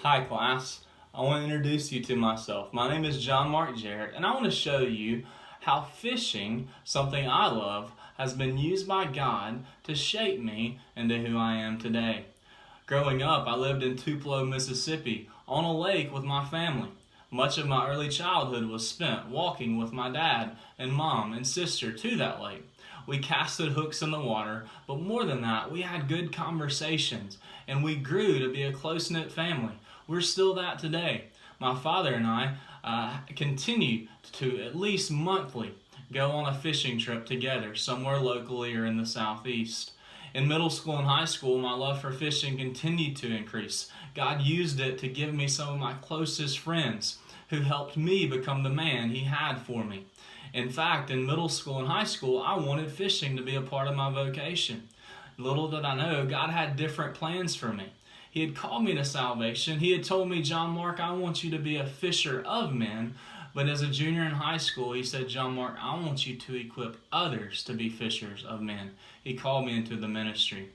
Hi class, I want to introduce you to myself. My name is John Mark Jarrett, and I want to show you how fishing, something I love, has been used by God to shape me into who I am today. Growing up, I lived in Tupelo, Mississippi, on a lake with my family. Much of my early childhood was spent walking with my dad and mom and sister to that lake. We casted hooks in the water, but more than that, we had good conversations, and we grew to be a close-knit family. We're still that today. My father and I continue to at least monthly go on a fishing trip together, somewhere locally or in the southeast. In middle school and high school, my love for fishing continued to increase. God used it to give me some of my closest friends who helped me become the man He had for me. In fact, in middle school and high school, I wanted fishing to be a part of my vocation. Little did I know, God had different plans for me. He had called me to salvation. He had told me, John Mark, I want you to be a fisher of men. But as a junior in high school, he said, John Mark, I want you to equip others to be fishers of men. He called me into the ministry.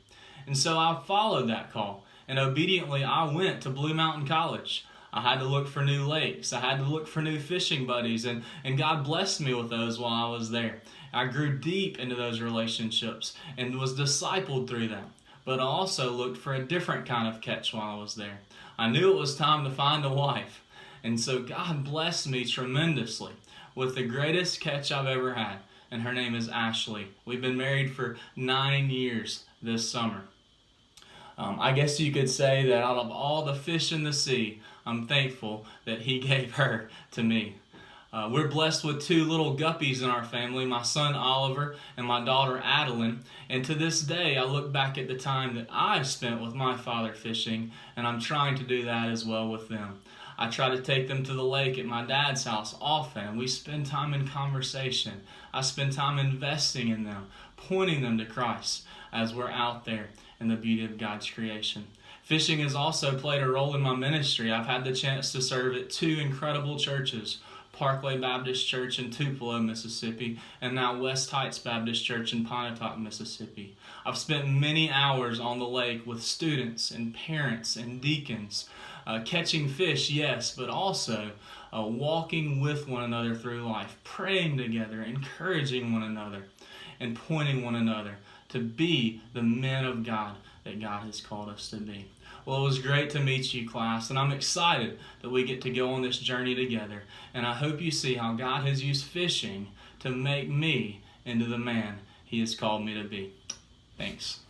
And so I followed that call. And obediently, I went to Blue Mountain College. I had to look for new lakes. I had to look for new fishing buddies. And God blessed me with those while I was there. I grew deep into those relationships and was discipled through them. But I also looked for a different kind of catch while I was there. I knew it was time to find a wife. And so God blessed me tremendously with the greatest catch I've ever had. And her name is Ashley. We've been married for 9 years this summer. I guess you could say that out of all the fish in the sea, I'm thankful that He gave her to me. We're blessed with 2 little guppies in our family, my son Oliver and my daughter Adeline. And to this day, I look back at the time that I've spent with my father fishing, and I'm trying to do that as well with them. I try to take them to the lake at my dad's house often. We spend time in conversation. I spend time investing in them, pointing them to Christ as we're out there in the beauty of God's creation. Fishing has also played a role in my ministry. I've had the chance to serve at 2 incredible churches, Parkway Baptist Church in Tupelo, Mississippi, and now West Heights Baptist Church in Pontotoc, Mississippi. I've spent many hours on the lake with students and parents and deacons, catching fish, yes, but also walking with one another through life, praying together, encouraging one another, and pointing one another to be the men of God that God has called us to be. Well, it was great to meet you, class, and I'm excited that we get to go on this journey together. And I hope you see how God has used fishing to make me into the man He has called me to be. Thanks.